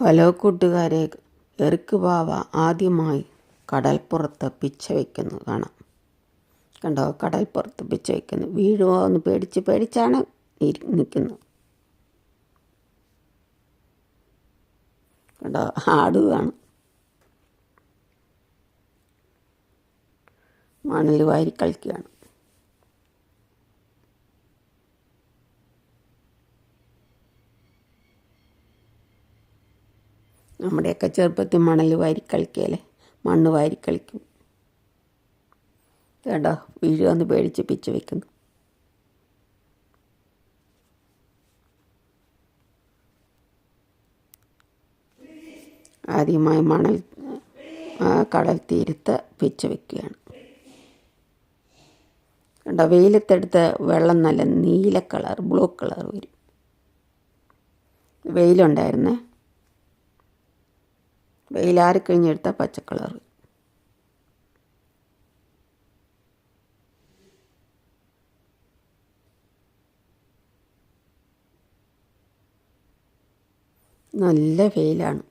Hello കൂട്ടുകാരെ, Eric ബാവ ആദ്യമായി കടൽപ്പുറത്ത് പിച്ച വയ്ക്കുന്നു കാണാം. കണ്ടോ, കടൽപ്പുറത്ത് പിച്ച വയ്ക്കുന്നു. വീഴുമോ എന്ന് പേടിച്ചാണ് നിൽക്കുന്നത്. കണ്ടോ, ആടുകയാണ്. മണൽ വാരി കളിക്കുകയാണ്. നമ്മുടെയൊക്കെ ചെറുപ്പത്തിൽ മണൽ വാരി കളിക്കുകയല്ലേ, മണ്ണ് വാരി കളിക്കും. കേട്ടോ, വീഴുമെന്ന് പേടിച്ച് പിച്ച വയ്ക്കുന്നു. ആദ്യമായി കടൽ തീരത്ത് പിച്ച വയ്ക്കുകയാണ്. കണ്ടോ, വെയിലത്തെടുത്ത് വെള്ളം നല്ല നീല കളർ, ബ്ലൂ കളർ വരും. വെയിലുണ്ടായിരുന്നേ, വെയിലാറിക്കഴിഞ്ഞെടുത്താൽ പച്ച കളർ. നല്ല വെയിലാണ്.